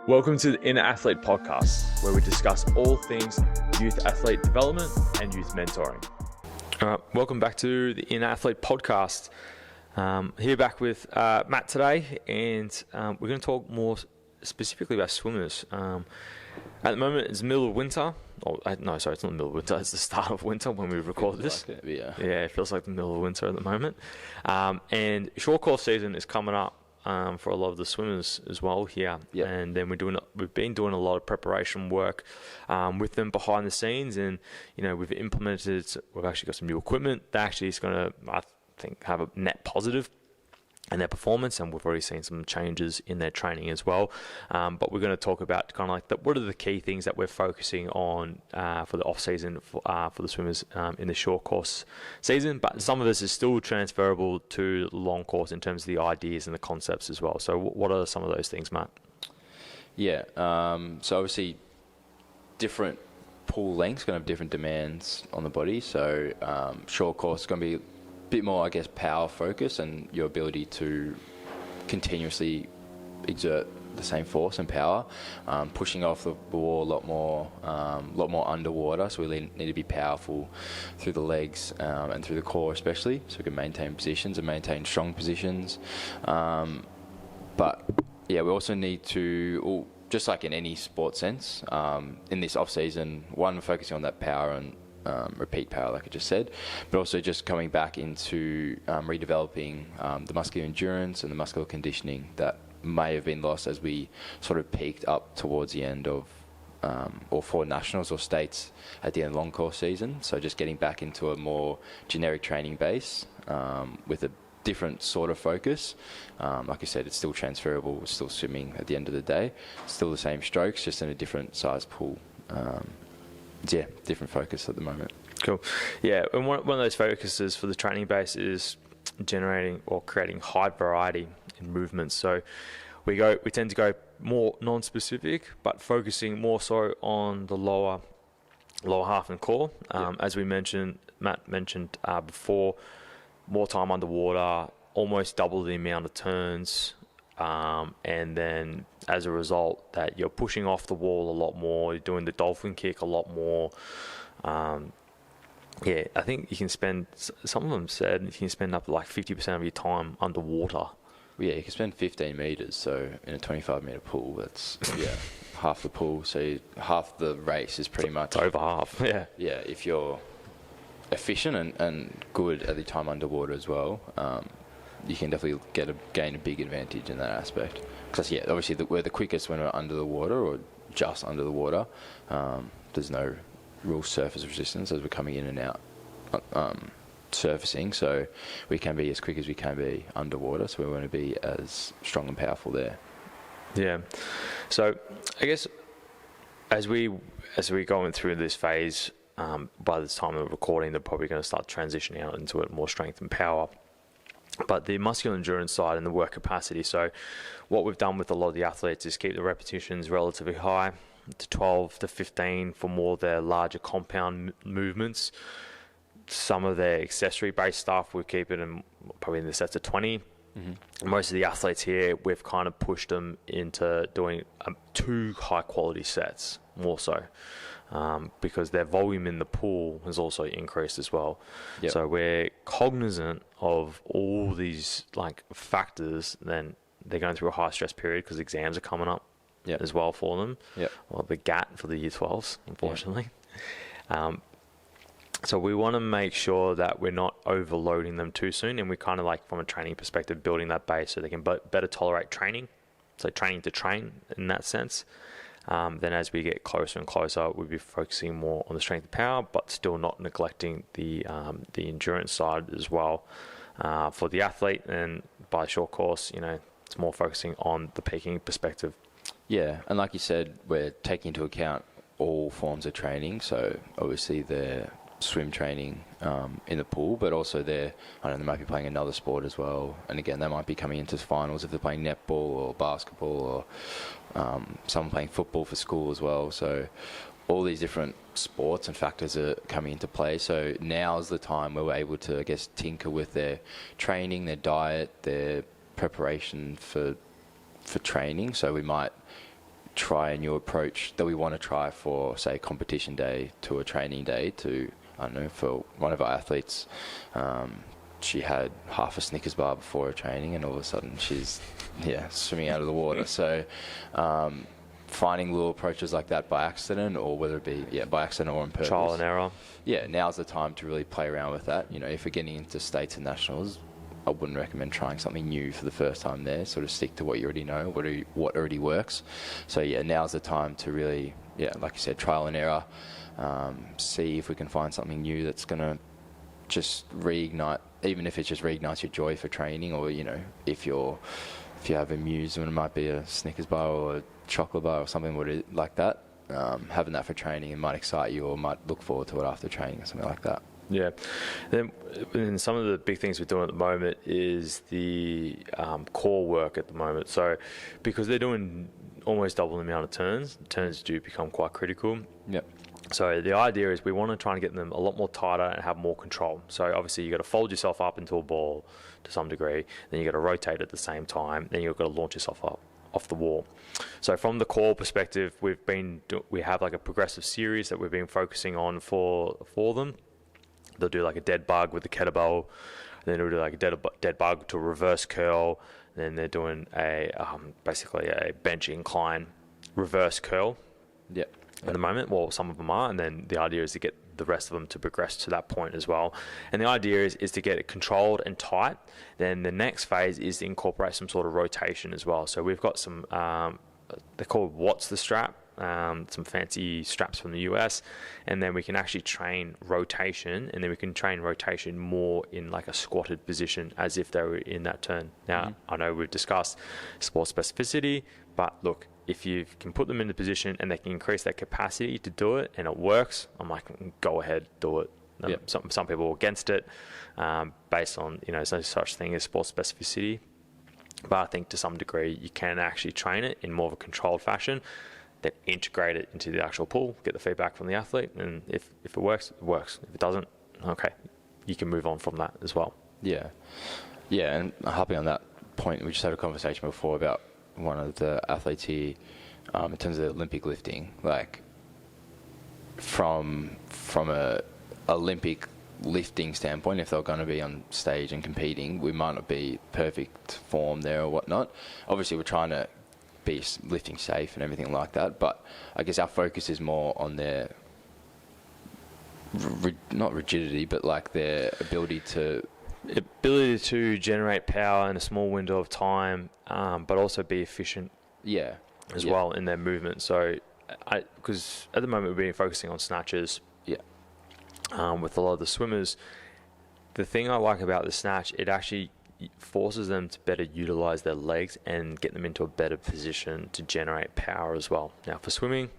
Welcome to the Inner Athlete Podcast, where we discuss all things youth athlete development and youth mentoring. All right, welcome back to the Inner Athlete Podcast. Here back with Matt today, and we're going to talk more specifically about swimmers. At the moment, it's the middle of winter. It's not the middle of winter. It's the start of winter when we record this. Like it, yeah. Yeah, it feels like the middle of winter at the moment. And short course season is coming up for a lot of the swimmers as well here. Yep. And then we've been doing a lot of preparation work with them behind the scenes, and we've actually got some new equipment that actually is going to, I think, have a net positive and their performance, and we've already seen some changes in their training as well. But we're going to talk about kind of like what are the key things that we're focusing on for the off season for the swimmers in the short course season. But some of this is still transferable to the long course in terms of the ideas and the concepts as well. So what are some of those things, Matt? Yeah. So obviously, different pool lengths going to have different demands on the body. So short course is going to be bit more, I guess, power focus and your ability to continuously exert the same force and power, pushing off the wall a lot more underwater. So we need to be powerful through the legs and through the core, especially, so we can maintain positions and maintain strong positions. But yeah, we also need to, just like in any sport sense, in this off season, one, focusing on that power and repeat power, like I just said, but also just coming back into redeveloping the muscular endurance and the muscular conditioning that may have been lost as we sort of peaked up towards the end of or for nationals or states at the end of the long course season. So just getting back into a more generic training base with a different sort of focus. Like I said, it's still transferable, it's still swimming at the end of the day, still the same strokes, just in a different size pool. Yeah, different focus at the moment. Cool. Yeah, and one of those focuses for the training base is generating or creating high variety in movements. So we tend to go more non-specific, but focusing more so on the lower half and core. As Matt mentioned before, more time underwater, almost double the amount of turns. And then as a result that you're pushing off the wall a lot more, you're doing the dolphin kick a lot more. I think you can spend, some of them said you can spend up to like 50% of your time underwater. Yeah, you can spend 15 metres, so in a 25 metre pool, that's half the pool. So half the race is pretty much over half. Yeah. Yeah, if you're efficient and good at the time underwater as well. You can definitely gain a big advantage in that aspect. Because, obviously we're the quickest when we're under the water or just under the water. There's no real surface resistance as we're coming in and out surfacing. So we can be as quick as we can be underwater. So we want to be as strong and powerful there. Yeah. So I guess as we're going through this phase, by the time of recording, they're probably going to start transitioning out into it more strength and power. But the muscular endurance side and the work capacity. So what we've done with a lot of the athletes is keep the repetitions relatively high, to 12 to 15 for more of their larger compound movements. Some of their accessory-based stuff, we keep it probably in the sets of 20. Mm-hmm. Most of the athletes here, we've kind of pushed them into doing 2 high-quality sets, more so. Because their volume in the pool has also increased as well. Yep. So we're cognizant of all these factors. Then they're going through a high stress period because exams are coming up as well for them. Yep. Or the GAT for the year 12s, unfortunately. Yep. So we want to make sure that we're not overloading them too soon, and we kind of from a training perspective, building that base so they can better tolerate training. So training to train in that sense. Then as we get closer and closer, we'll be focusing more on the strength and power, but still not neglecting the endurance side as well for the athlete. And by short course, it's more focusing on the peaking perspective. Yeah, and like you said, we're taking into account all forms of training. So obviously their swim training in the pool, but also they might be playing another sport as well. And again, they might be coming into finals if they're playing netball or basketball or someone playing football for school as well. So all these different sports and factors are coming into play. So now is the time where we're able to, I guess, tinker with their training, their diet, their preparation for training. So we might try a new approach that we want to try for, say, competition day to a training day to, I don't know, for one of our athletes, she had half a Snickers bar before her training, and all of a sudden she's, swimming out of the water. So finding little approaches like that by accident, or whether it be, by accident or on purpose. Trial and error. Yeah, now's the time to really play around with that. You know, if we're getting into states and nationals, I wouldn't recommend trying something new for the first time there. Sort of stick to what you already know, what already works. So now's the time to really, like you said, trial and error. See if we can find something new that's going to just reignite, even if it just reignites your joy for training, or, you know, if you have a muse, and it might be a Snickers bar or a chocolate bar or something like that. Having that for training, it might excite you, or might look forward to it after training or something like that. Yeah. Then some of the big things we're doing at the moment is the core work at the moment. So because they're doing almost double the amount of turns do become quite critical. Yep. So the idea is we want to try and get them a lot more tighter and have more control. So obviously you got to fold yourself up into a ball to some degree, then you got to rotate at the same time, then you've got to launch yourself up off the wall. So from the core perspective, we have like a progressive series that we've been focusing on for them. They'll do like a dead bug with the kettlebell, then they'll do like a dead bug to a reverse curl, and then they're doing basically a bench incline reverse curl. Yep. At the moment, well, some of them are, and then the idea is to get the rest of them to progress to that point as well. And the idea is to get it controlled and tight. Then the next phase is to incorporate some sort of rotation as well. So we've got some, they're called What's the Strap, some fancy straps from the US, and then we can actually train rotation, and then we can train rotation more in like a squatted position as if they were in that turn. Now, I know we've discussed sport specificity, but look, if you can put them in the position and they can increase their capacity to do it and it works, I'm like, go ahead, do it. Some people are against it based on, there's no such thing as sport specificity. But I think to some degree you can actually train it in more of a controlled fashion, then integrate it into the actual pool, get the feedback from the athlete, and if it works, it works. If it doesn't, okay, you can move on from that as well. Yeah, and hopping on that point, we just had a conversation before about one of the athletes here, in terms of Olympic lifting, like from a Olympic lifting standpoint, if they're going to be on stage and competing, we might not be perfect form there or whatnot. Obviously, we're trying to be lifting safe and everything like that, but I guess our focus is more on their not rigidity, but like their ability to generate power in a small window of time, but also be efficient as well in their movement. So because at the moment we've been focusing on snatches with a lot of the swimmers. The thing I like about the snatch, it actually forces them to better utilize their legs and get them into a better position to generate power as well. Now for swimming,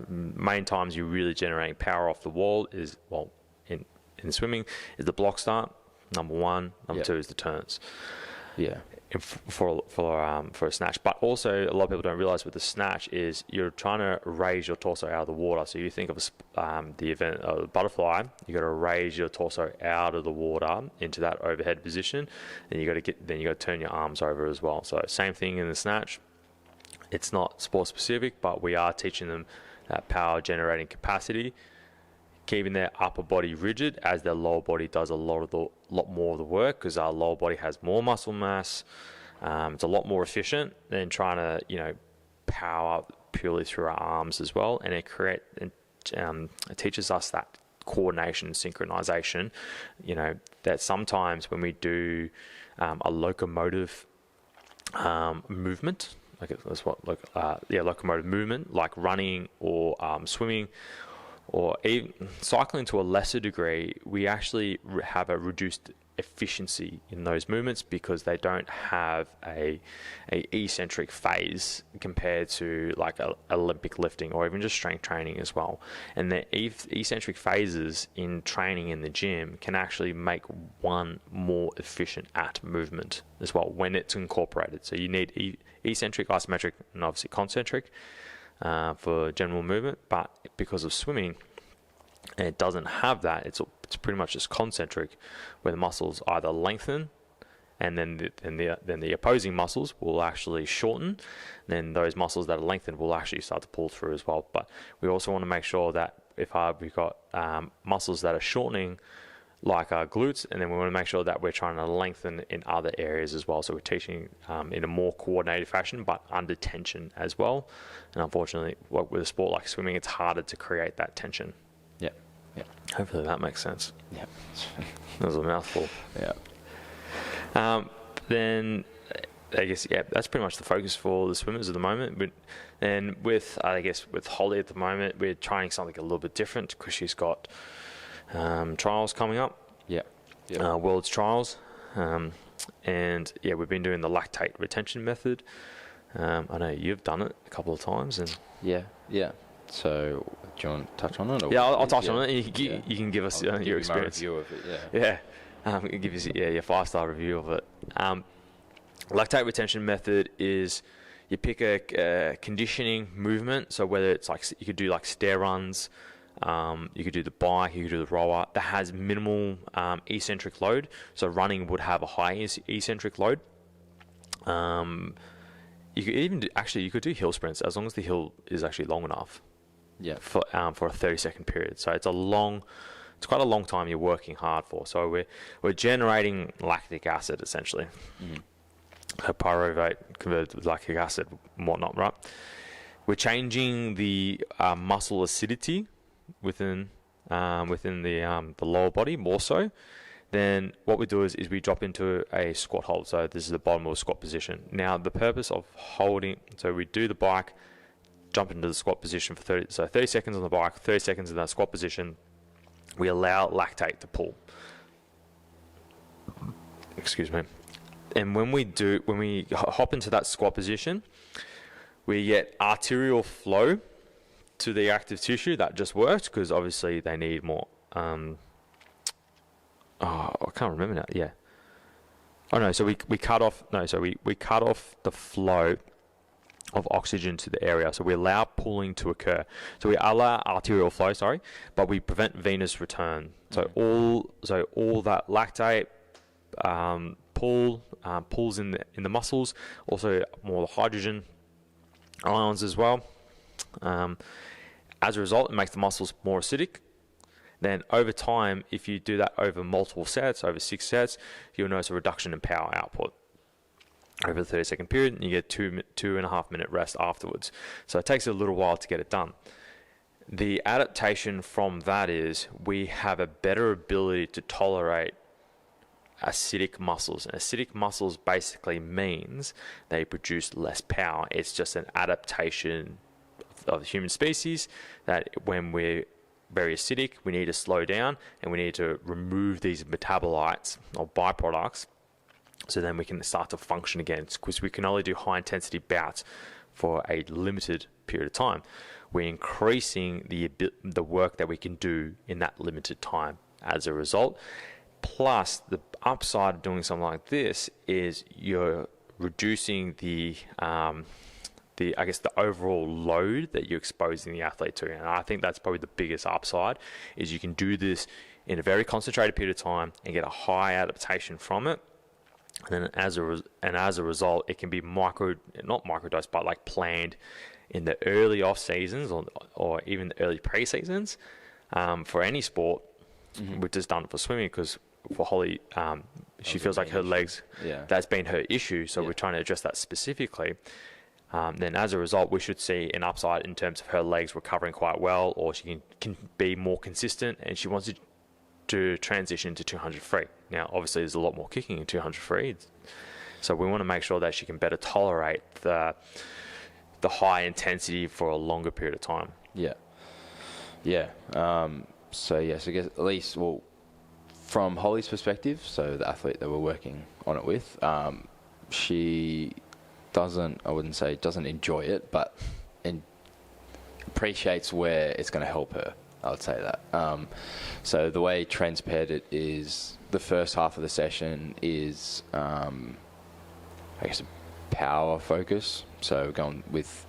main times you're really generating power off the wall is, well, in swimming, is the block start, number one. Number two is the turns. For a snatch. But also a lot of people don't realize with the snatch is you're trying to raise your torso out of the water. So you think of the event of the butterfly, you got to raise your torso out of the water into that overhead position, and you got to turn your arms over as well. So same thing in the snatch. It's not sport specific, but we are teaching them that power generating capacity, keeping their upper body rigid as their lower body does a lot more of the work, because our lower body has more muscle mass. It's a lot more efficient than trying to power purely through our arms as well, and it teaches us that coordination, synchronization. That sometimes when we do a locomotive movement, locomotive movement, like running or swimming, or even cycling to a lesser degree, we actually have a reduced efficiency in those movements because they don't have a eccentric phase compared to like Olympic lifting or even just strength training as well. And the eccentric phases in training in the gym can actually make one more efficient at movement as well when it's incorporated. So you need eccentric, isometric, and obviously concentric for general movement, but because of swimming, and it doesn't have that, it's pretty much just concentric, where the muscles either lengthen and then the opposing muscles will actually shorten. Then those muscles that are lengthened will actually start to pull through as well. But we also want to make sure that if we've got muscles that are shortening, like our glutes, and then we want to make sure that we're trying to lengthen in other areas as well. So we're teaching in a more coordinated fashion, but under tension as well. And unfortunately, with a sport like swimming, it's harder to create that tension. Yeah. Yeah. Hopefully that makes sense. Yeah. That was a mouthful. Yeah. Then I guess, yeah, that's pretty much the focus for the swimmers at the moment. But then with Holly at the moment, we're trying something a little bit different because she's got trials coming up. Yeah. World's trials. And yeah, we've been doing the lactate retention method. I know you've done it a couple of times. And Yeah. So, do you want to touch on it? Or yeah, I'll touch on it. You can give us your experience. Review of it, Give us your 5-star review of it. Lactate retention method is you pick a conditioning movement. So whether it's like you could do like stair runs, you could do the bike, you could do the rower that has minimal eccentric load. So running would have a high eccentric load. You could even you could do hill sprints as long as the hill is actually long enough. Yeah. For a 30-second period. So it's quite a long time you're working hard for. So we're generating lactic acid essentially. So pyruvate converted to lactic acid and whatnot, right? We're changing the muscle acidity within the lower body more so. Then what we do is we drop into a squat hold. So this is the bottom of a squat position. Now the purpose of holding, so we do the bike, jump into the squat position for 30 seconds on the bike, 30 seconds in that squat position. We allow lactate to pull. Excuse me. And when we hop into that squat position, we get arterial flow to the active tissue. That just worked because obviously they need more. I can't remember now. Yeah. Oh no. So we cut off. No. So we cut off the flow of oxygen to the area. So we allow pulling to occur. So we allow arterial flow. Sorry, but we prevent venous return. So all that lactate pulls in the muscles. Also more hydrogen ions as well. As a result, it makes the muscles more acidic. Then over time, if you do that over multiple sets, over 6 sets, you'll notice a reduction in power output over the 30-second period, and you get 2.5 minute rest afterwards. So it takes a little while to get it done. The adaptation from that is we have a better ability to tolerate acidic muscles. And acidic muscles basically means they produce less power. It's just an adaptation of the human species that when we're very acidic, we need to slow down and we need to remove these metabolites or byproducts so then we can start to function again, because we can only do high intensity bouts for a limited period of time. We're increasing the work that we can do in that limited time as a result. Plus, the upside of doing something like this is you're reducing the overall load that you're exposing the athlete to. And I think that's probably the biggest upside, is you can do this in a very concentrated period of time and get a high adaptation from it. And then as a result, it can be not microdosed, but like planned in the early off seasons or even the early pre-seasons for any sport. We've just done it for swimming because for Holly, she feels like her legs, that's been her issue. So we're trying to address that specifically. Then as a result, we should see an upside in terms of her legs recovering quite well, or she can be more consistent, and she wants to transition to 200 free. Now, obviously, there's a lot more kicking in 200 free. So we want to make sure that she can better tolerate the high intensity for a longer period of time. So I guess at least, from Holly's perspective, so the athlete that we're working on it with, she doesn't enjoy it, but appreciates where it's going to help her. I would say that. So the way Trent's paired it is the first half of the session is, I guess, a power focus. So going with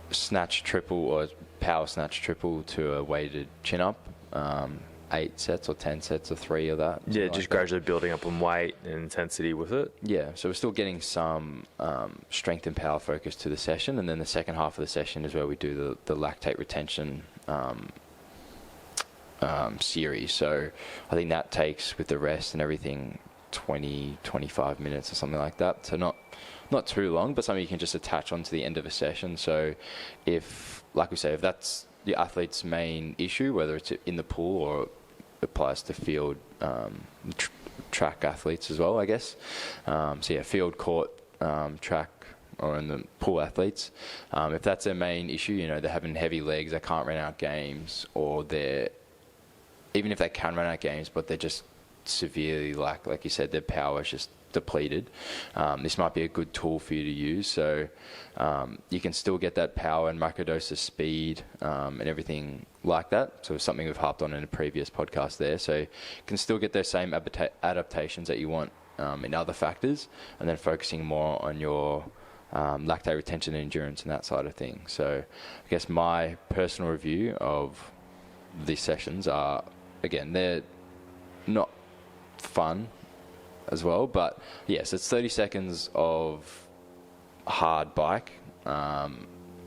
snatch triple or power snatch triple to a weighted chin up, 8 8 sets or 10 sets or 3 of that. Yeah, just gradually building up on weight and intensity with it. Yeah, so we're still getting some strength and power focus to the session, and then the second half of the session is where we do the lactate retention series. So I think that takes, with the rest and everything, 20-25 minutes or something like that. So not too long, but something you can just attach onto the end of a session. So if, like we say, if that's the athlete's main issue, whether it's in the pool or applies to field track athletes as well, I guess. So yeah, field, court, track, or in the pool athletes. If that's their main issue, you know, they're having heavy legs, they can't run out games, or even if they can run out games, but they're just severely, like you said, their power is just depleted. This might be a good tool for you to use. So you can still get that power and microdose of speed and everything like that. So something we've harped on in a previous podcast there. So you can still get those same adaptations that you want in other factors, and then focusing more on your lactate retention and endurance and that side of things. So I guess my personal review of these sessions are, again, they're not fun as well, but yes, it's 30 seconds of hard bike. I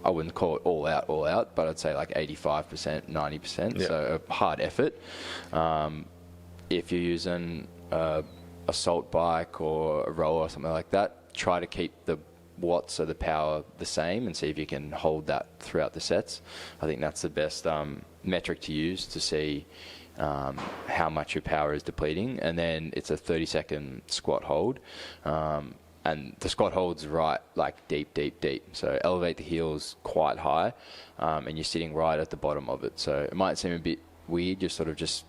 wouldn't call it all out, but I'd say like 85%, 90%. Yeah. So a hard effort. If you're using a assault bike or a rower or something like that, try to keep the watts of the power the same and see if you can hold that throughout the sets. I think that's the best metric to use to see how much your power is depleting. And then it's a 30-second squat hold. And the squat hold's right, like deep. So elevate the heels quite high, and you're sitting right at the bottom of it. So it might seem a bit weird, you're sort of just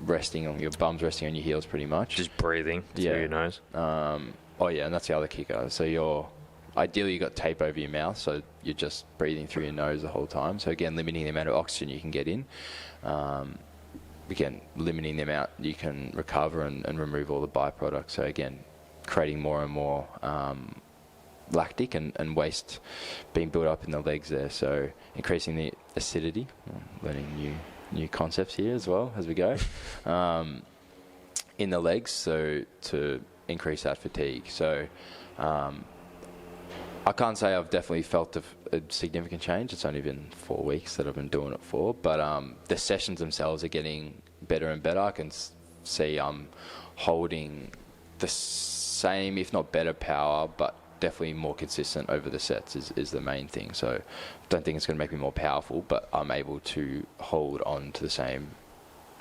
resting on your bums, resting on your heels pretty much. Just breathing through your nose. Oh yeah, and that's the other kicker. So ideally you got tape over your mouth, so you're just breathing through your nose the whole time. So again, limiting the amount of oxygen you can get in. Again, limiting the amount you can recover and remove all the byproducts. So again, creating more and more lactic and waste being built up in the legs there. So increasing the acidity, learning new concepts here as well as we go, in the legs, so to increase that fatigue. So I can't say I've definitely felt a significant change. It's only been 4 weeks that I've been doing it for, but the sessions themselves are getting better and better. I can see I'm holding the same, if not better power, but definitely more consistent over the sets is the main thing. So I don't think it's going to make me more powerful, but I'm able to hold on to the same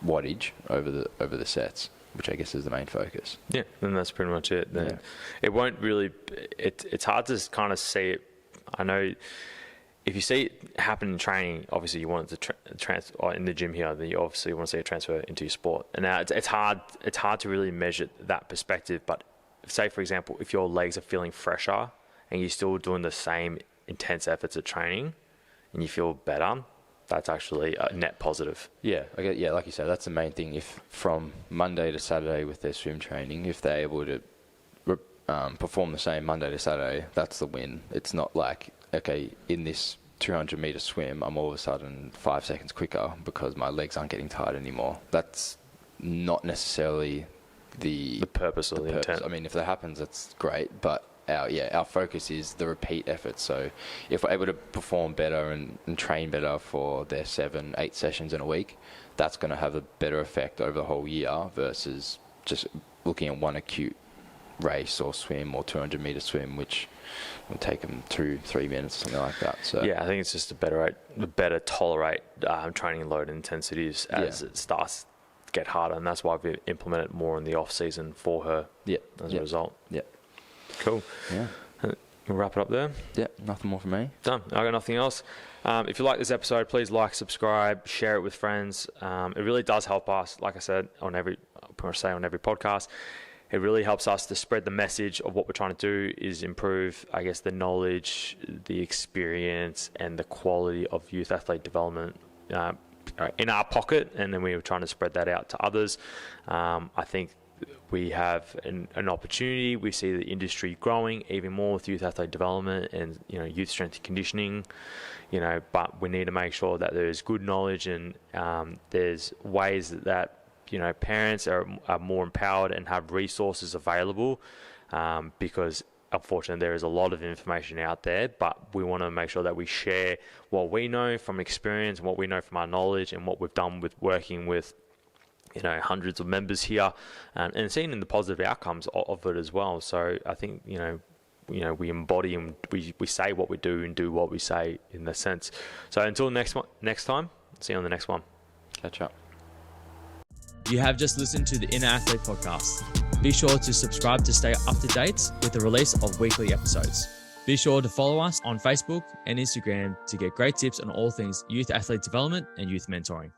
wattage over the sets, which I guess is the main focus. Yeah, and that's pretty much it. Then it won't really. It's hard to kind of see it. I know if you see it happen in training, obviously you want it to transfer in the gym here. Then you obviously want to see it transfer into your sport. And now it's hard. It's hard to really measure that perspective. But say, for example, if your legs are feeling fresher and you're still doing the same intense efforts at training, and you feel better, that's actually a net positive. Yeah, like you said, that's the main thing. If from Monday to Saturday with their swim training, if they're able to perform the same Monday to Saturday, that's the win. It's not like, okay, in this 200 meter swim, I'm all of a sudden 5 seconds quicker because my legs aren't getting tired anymore. That's not necessarily the purpose or the intent. I mean, if that happens, that's great, but our focus is the repeat effort. So if we're able to perform better and train better for their 7-8 sessions in a week, that's going to have a better effect over the whole year versus just looking at one acute race or swim or 200 meter swim, which will take them 2-3 minutes or something like that. So yeah, I think it's just a better tolerate training load intensities as it starts to get harder, and that's why we've implemented more in the off season for her. As a result. Cool. Yeah. We'll wrap it up there. Yeah, nothing more from me. Done. I got nothing else. If you like this episode, please like, subscribe, share it with friends. It really does help us. Like I said on every podcast, it really helps us to spread the message of what we're trying to do is improve, I guess, the knowledge, the experience, and the quality of youth athlete development in our pocket, and then we were trying to spread that out to others. I think we have an opportunity. We see the industry growing even more with youth athlete development and youth strength and conditioning. But we need to make sure that there's good knowledge and there's ways that parents are more empowered and have resources available, because unfortunately there is a lot of information out there, but we want to make sure that we share what we know from experience, what we know from our knowledge, and what we've done with working with hundreds of members here, and seeing the positive outcomes of it as well. So I think we embody and we say what we do and do what we say in the sense. So until next time, see you on the next one. Catch up. You have just listened to the Inner Athlete podcast. Be sure to subscribe to stay up to date with the release of weekly episodes. Be sure to follow us on Facebook and Instagram to get great tips on all things youth athlete development and youth mentoring.